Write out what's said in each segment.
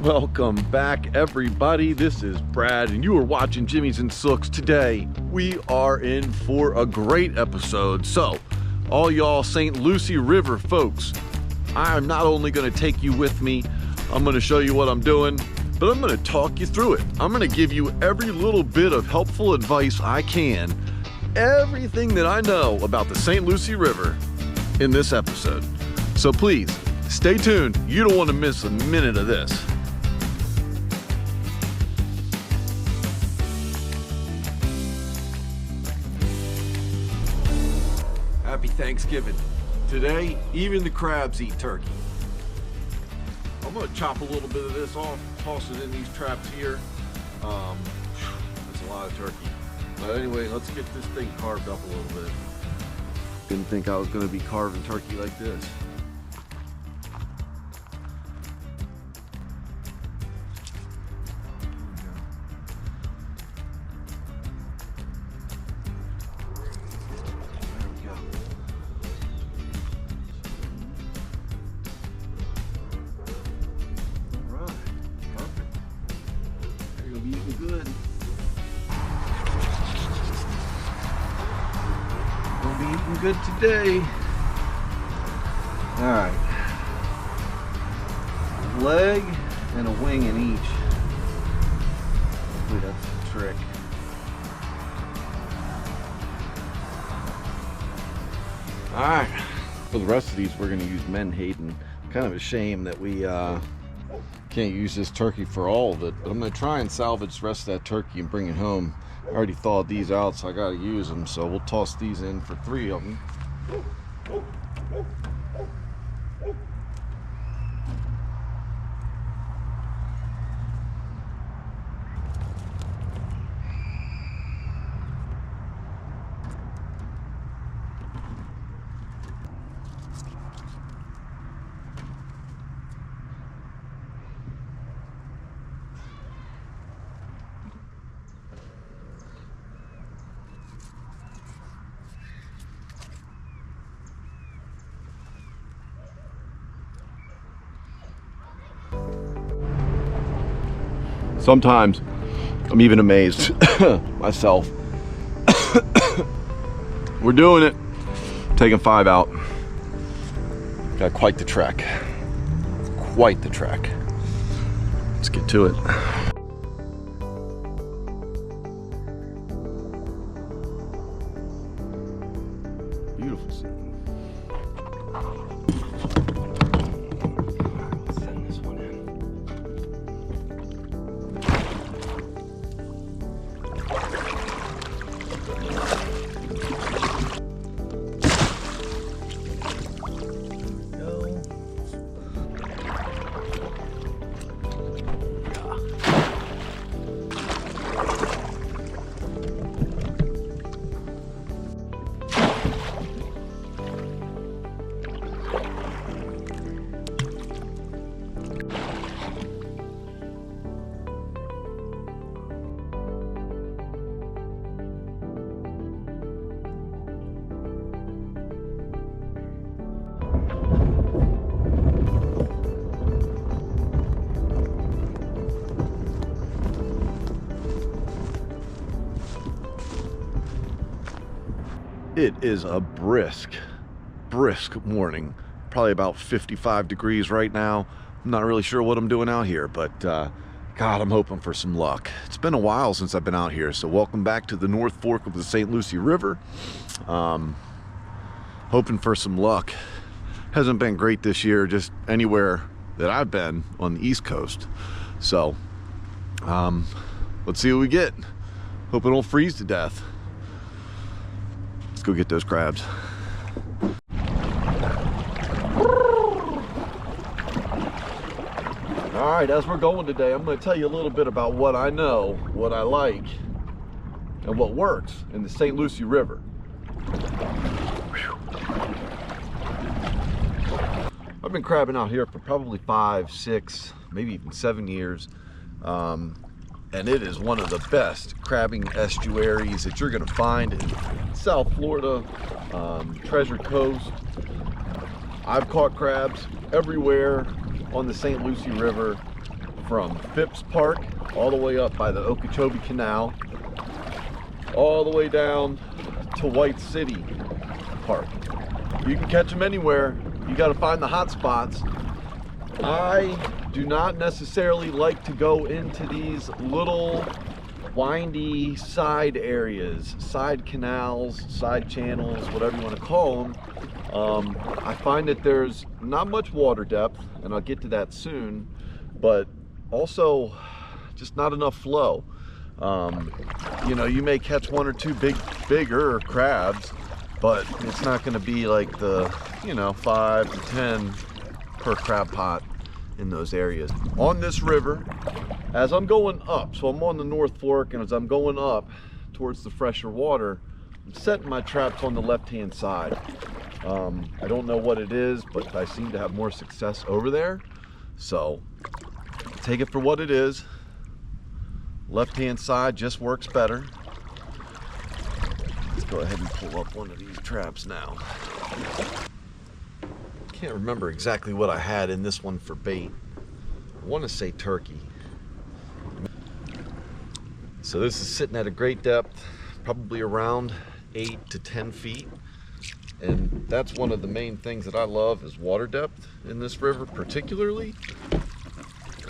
Welcome back, everybody. This is Brad, and you are watching Jimmy's and Sooks. Today, we are in for a great episode. So, all y'all St. Lucie River folks, I am not only going to take you with me, I'm going to show you what I'm doing, but I'm going to talk you through it. I'm going to give you every little bit of helpful advice I can, everything that I know about the St. Lucie River in this episode. So please, stay tuned. You don't want to miss a minute of this. Happy Thanksgiving. Today, even the crabs eat turkey. I'm gonna chop a little bit of this off, toss it in these traps here. That's a lot of turkey. But anyway, let's get this thing carved up a little bit. Didn't think I was gonna be carving turkey like this. Good. We'll be eating good today. All right. A leg and a wing in each. Hopefully that's the trick. All right. For the rest of these, we're going to use menhaden. Kind of a shame that we can't use this turkey for all of it, but I'm going to try and salvage the rest of that turkey and bring it home. I already thawed these out, so I got to use them, so we'll toss these in for 3 of them. Sometimes I'm even amazed myself. We're doing it. Taking 5 out. Got quite the trek. Quite the trek. Let's get to it. Beautiful scene. It is a brisk morning, probably about 55 degrees right now. I'm not really sure what I'm doing out here, but God, I'm hoping for some luck. It's been a while since I've been out here, so welcome back to the North Fork of the St. Lucie River. Hoping for some luck. Hasn't been great this year, just anywhere that I've been on the East Coast. So let's see what we get. Hope it don't freeze to death. Let's go get those crabs. All right, as we're going today, I'm going to tell you a little bit about what I know, what I like, and what works in the St. Lucie River. I've been crabbing out here for probably 5, 6, maybe even 7 years. And it is one of the best crabbing estuaries that you're going to find in South Florida, Treasure Coast. I've caught crabs everywhere on the St. Lucie River from Phipps Park all the way up by the Okeechobee Canal, all the way down to White City Park. You can catch them anywhere. You got to find the hot spots. I do not necessarily like to go into these little windy side areas, side canals, side channels, whatever you want to call them. I find that there's not much water depth, and I'll get to that soon, but also just not enough flow. You know, you may catch one or two bigger crabs, but it's not going to be like the, you know, 5 to 10 per crab pot in those areas. On this river, as I'm going up, so I'm on the North Fork, and as I'm going up towards the fresher water, I'm setting my traps on the left-hand side. I don't know what it is, but I seem to have more success over there. So take it for what it is. Left-hand side just works better. Let's go ahead and pull up one of these traps now. Can't remember exactly what I had in this one for bait. I want to say turkey. So this is sitting at a great depth, probably around 8 to 10 feet. And that's one of the main things that I love is water depth in this river particularly.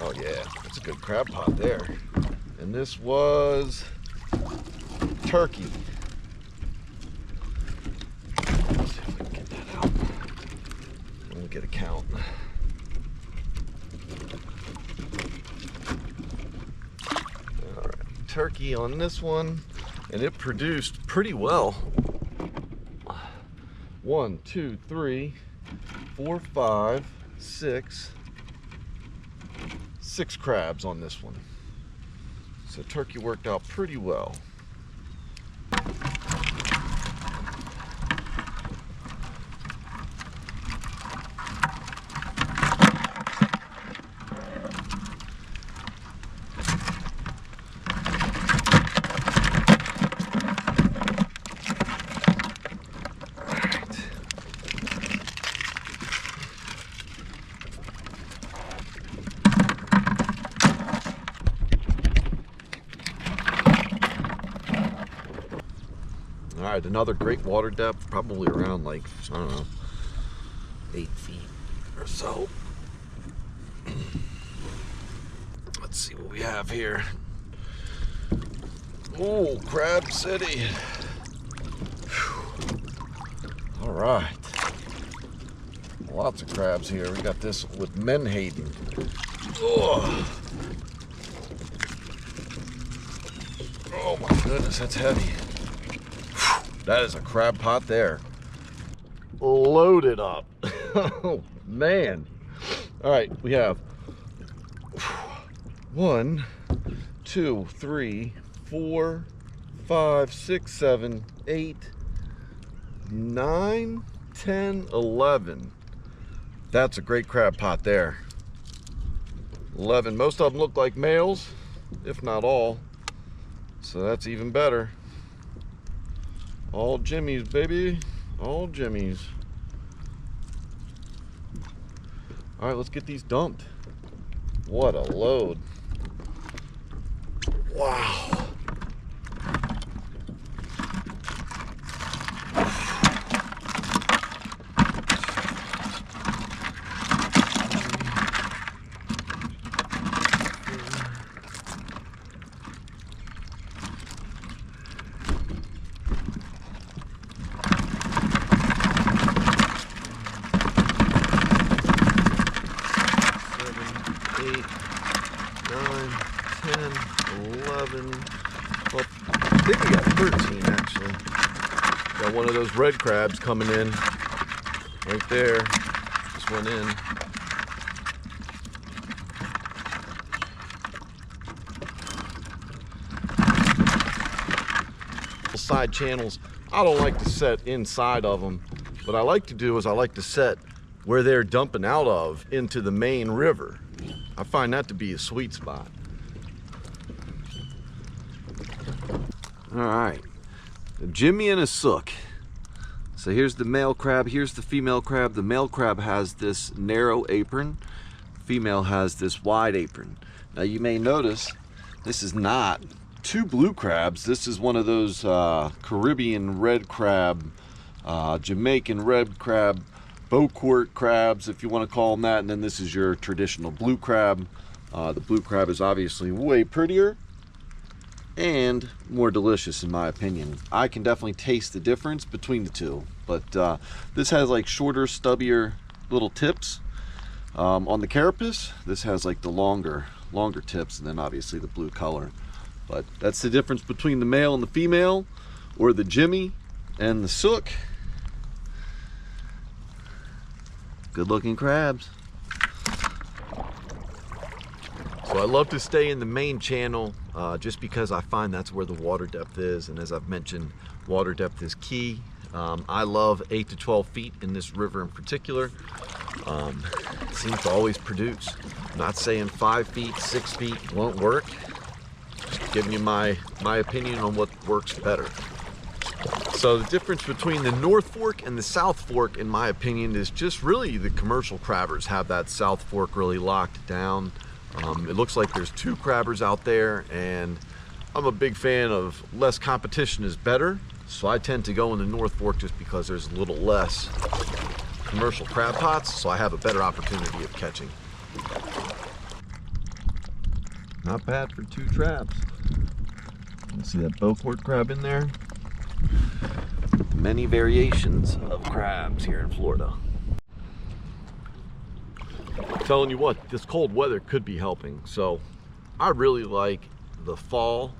Oh yeah, that's a good crab pot there. And this was turkey. Let's see if we can get that out. We'll get a count. All right, turkey on this one, and it produced pretty well. 1, 2, 3, 4, 5, 6 crabs on this one. So turkey worked out pretty well. All right, another great water depth, probably around like, I don't know, 8 feet or so. Let's see what we have here. Oh, Crab City. Whew. All right. Lots of crabs here. We got this with Menhaden. Oh. Oh my goodness, that's heavy. That is a crab pot there. Loaded up. Oh, man. All right, we have 1, 2, 3, 4, 5, 6, 7, 8, 9, 10, 11. That's a great crab pot there. 11. Most of them look like males, if not all. So that's even better. All jimmies, baby. All jimmies. All right, let's get these dumped. What a load. Wow. Well, I think we got 13 actually. Got one of those red crabs coming in right there. Just went in. Side channels, I don't like to set inside of them. What I like to do is I like to set where they're dumping out of into the main river. I find that to be a sweet spot. All right, a Jimmy and a Sook. So here's the male crab, here's the female crab. The male crab has this narrow apron. female has this wide apron. Now you may notice this is not two blue crabs. This is one of those Caribbean red crab, Jamaican red crab, Beaucourt crabs, if you want to call them that. And then this is your traditional blue crab. The blue crab is obviously way prettier and more delicious in my opinion. I can definitely taste the difference between the two, but this has like shorter, stubbier little tips on the carapace. This has like the longer tips, and then obviously the blue color. But that's the difference between the male and the female, or the Jimmy and the Sook. Good looking crabs. So I love to stay in the main channel just because I find that's where the water depth is, and as I've mentioned, water depth is key. I love 8 to 12 feet in this river in particular. It seems to always produce. I'm not saying 5 feet, 6 feet won't work. Just giving you my opinion on what works better. So the difference between the North Fork and the South Fork, in my opinion, is just really the commercial crabbers have that South Fork really locked down. It looks like there's 2 crabbers out there, and I'm a big fan of less competition is better. So I tend to go in the North Fork just because there's a little less commercial crab pots, so I have a better opportunity of catching. Not bad for 2 traps. You see that Beaucourt crab in there? Many variations of crabs here in Florida. I'm telling you what, this cold weather could be helping. So I really like the fall,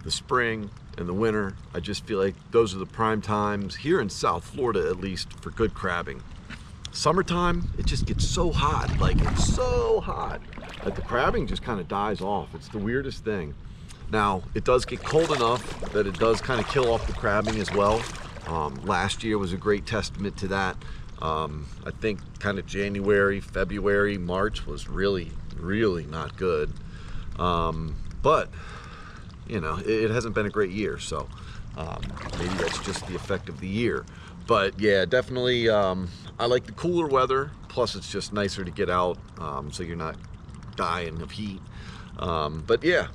the spring, and the winter. I just feel like those are the prime times here in South Florida, at least, for good crabbing. Summertime, it just gets so hot, like it's so hot that the crabbing just kind of dies off. It's the weirdest thing. Now, it does get cold enough that it does kind of kill off the crabbing as well. Last year was a great testament to that. I think kind of January, February, March was really, really not good. But, you know, it hasn't been a great year, so maybe that's just the effect of the year. But yeah, definitely, I like the cooler weather, plus it's just nicer to get out, so you're not dying of heat. But yeah,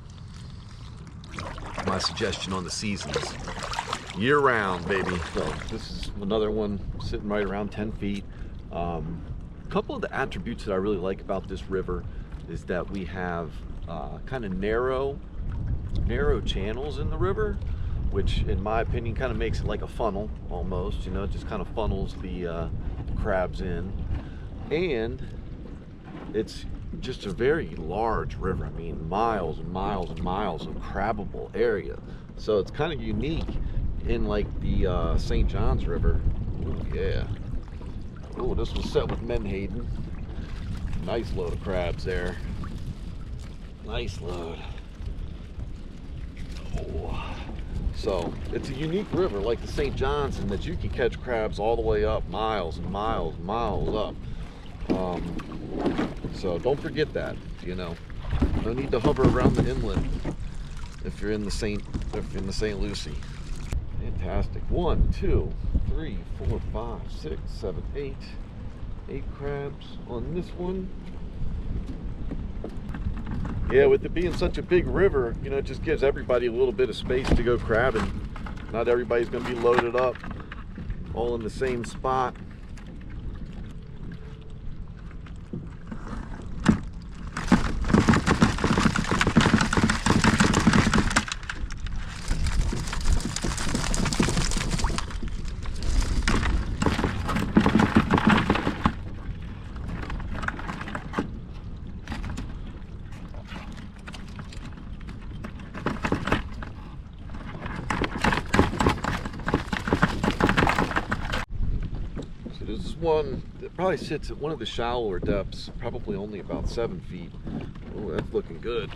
my suggestion on the seasons, year round, baby. So this is another one sitting right around 10 feet. A couple of the attributes that I really like about this river is that we have kind of narrow channels in the river, which in my opinion kind of makes it like a funnel almost. You know, it just kind of funnels the crabs in, and it's just a very large river. I mean, miles and miles and miles of crabbable area. So it's kind of unique in like the St. John's River. Ooh, yeah. Oh, this was set with menhaden. Nice load of crabs there. Nice load. Oh. So it's a unique river like the St. John's in that you can catch crabs all the way up miles and miles and miles up. So don't forget that, you know. No need to hover around the inlet if you're in the St. Lucie. Fantastic. 1, 2, 3, 4, 5, 6, 7, 8. 8 crabs on this one. Yeah, with it being such a big river, you know, it just gives everybody a little bit of space to go crabbing. Not everybody's going to be loaded up all in the same spot. This is one that probably sits at one of the shallower depths, probably only about 7 feet. Oh, that's looking good.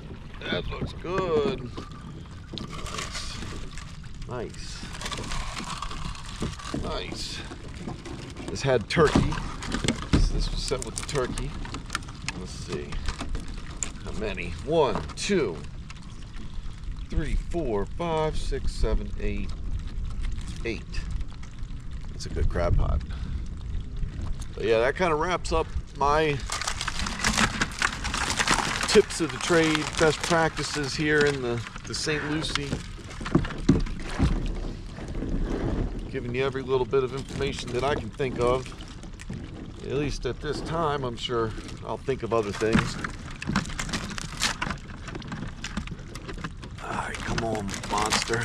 That looks good. Nice. Nice. Nice. This had turkey. This was set with the turkey. Let's see. How many? 1, 2, 3, 4, 5, 6, 7, 8. 8. That's a good crab pot. But yeah, that kind of wraps up my tips of the trade, best practices here in the St. Lucie. Giving you every little bit of information that I can think of. At least at this time, I'm sure I'll think of other things. All right, come on, monster.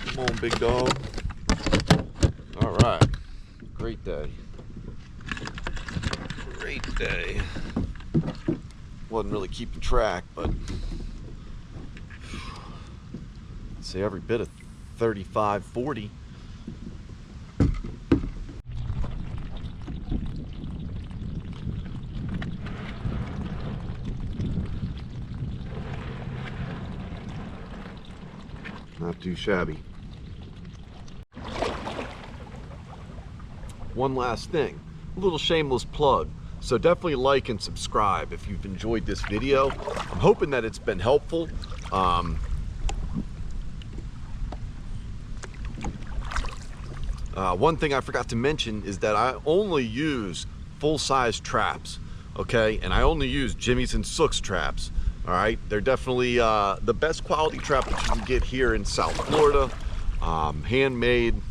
Come on, big dog. All right, great day. Great day. Wasn't really keeping track, but I'd say every bit of 35, 40. Not too shabby. One last thing, a little shameless plug. So definitely like and subscribe if you've enjoyed this video. I'm hoping that it's been helpful. One thing I forgot to mention is that I only use full-size traps, okay? And I only use Jimmy's and Sook's traps, all right? They're definitely the best quality trap that you can get here in South Florida. Handmade,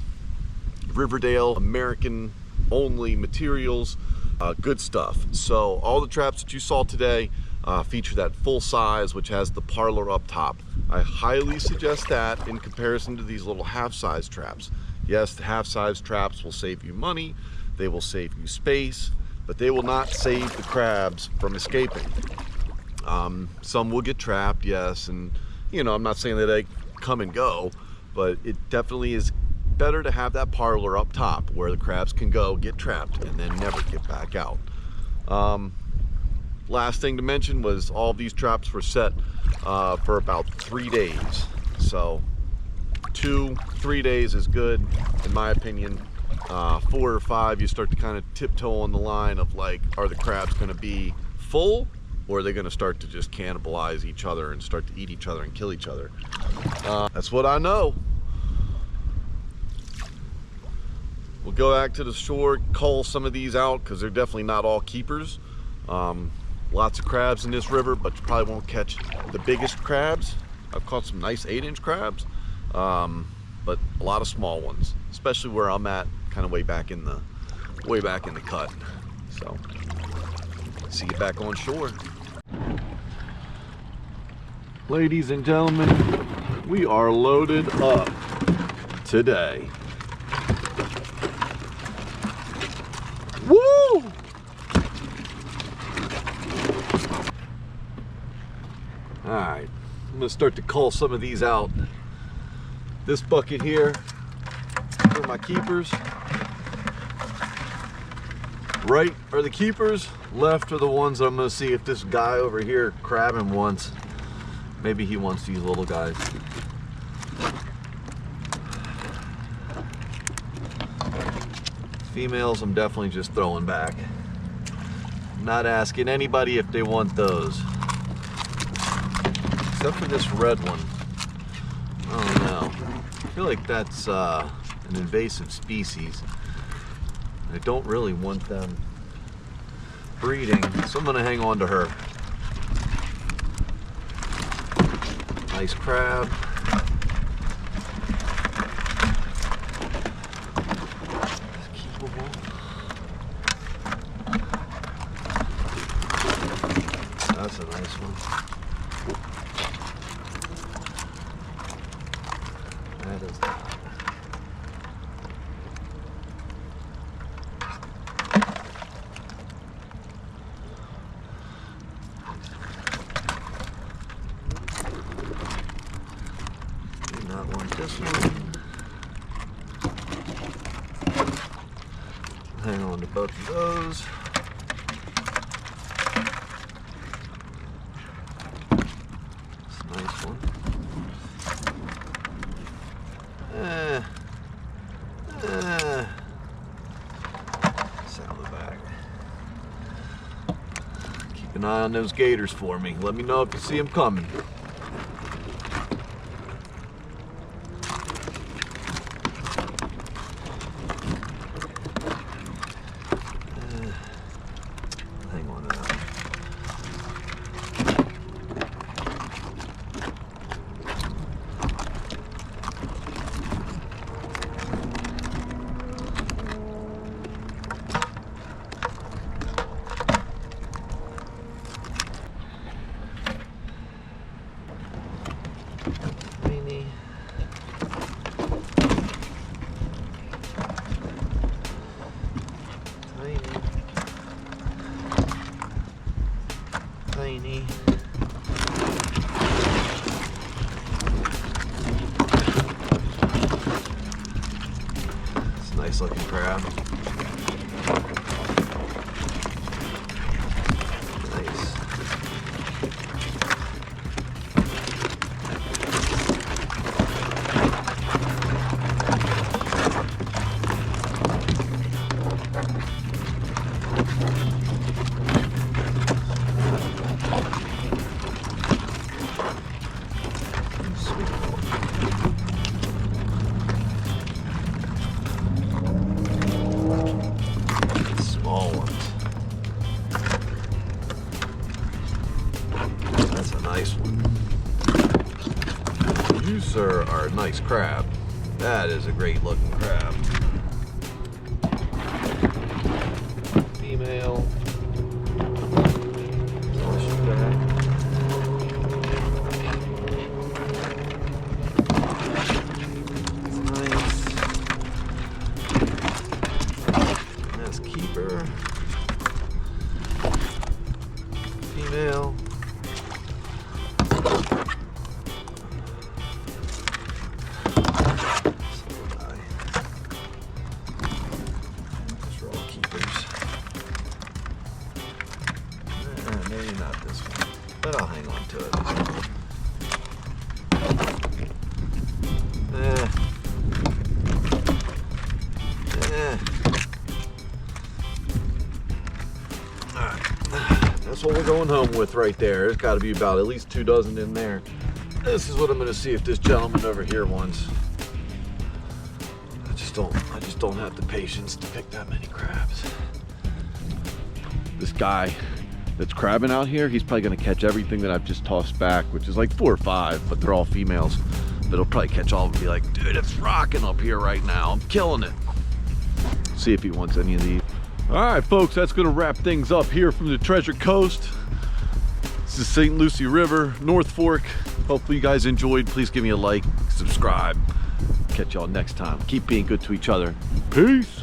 Riverdale, American-only materials. Good stuff. So all the traps that you saw today feature that full size, which has the parlor up top. I highly suggest that in comparison to these little half-size traps. Yes, the half-size traps will save you money, they will save you space, but they will not save the crabs from escaping. Some will get trapped, yes, and you know, I'm not saying that they come and go, but it definitely is better to have that parlor up top where the crabs can go, get trapped, and then never get back out. Last thing to mention was all of these traps were set for about 3 days. So 2-3 days is good in my opinion. 4 or 5, you start to kind of tiptoe on the line of like, are the crabs going to be full, or are they going to start to just cannibalize each other and start to eat each other and kill each other? That's what I know. We'll go back to the shore, cull some of these out because they're definitely not all keepers. Lots of crabs in this river, but you probably won't catch the biggest crabs. I've caught some nice 8-inch crabs, but a lot of small ones, especially where I'm at, kind of way back in the cut. So, see you back on shore. Ladies and gentlemen, we are loaded up today. Woo! Alright, I'm gonna start to cull some of these out. This bucket here for my keepers. Right are the keepers, left are the ones that I'm gonna see if this guy over here crabbing wants. Maybe he wants these little guys. Females, I'm definitely just throwing back. Not asking anybody if they want those. Except for this red one. Oh no. I feel like that's an invasive species. I don't really want them breeding, so I'm gonna hang on to her. Nice crab. That's a nice one. That is not. Do not want this one. Hang on to both of those. Nice one. Salad bag. Keep an eye on those gators for me. Let me know if you see them coming. tiny. It's a nice looking crab. Nice. Small ones. That's a nice one. You, sir, are a nice crab. That is a great looking crab. Female. Keeper, female, those are all keepers. Maybe not this one, but I'll hang on to it. That's what we're going home with right there. There's got to be about at least 2 dozen in there. This is what I'm going to see if this gentleman over here wants. I just don't have the patience to pick that many crabs. This guy that's crabbing out here, he's probably going to catch everything that I've just tossed back, which is like 4 or 5, but they're all females. But he'll probably catch all of them and be like, dude, it's rocking up here right now. I'm killing it. See if he wants any of these. All right, folks, that's going to wrap things up here from the Treasure Coast. This is St Lucie River, North Fork. Hopefully you guys enjoyed. Please give me a like, subscribe. Catch y'all next time. Keep being good to each other. Peace.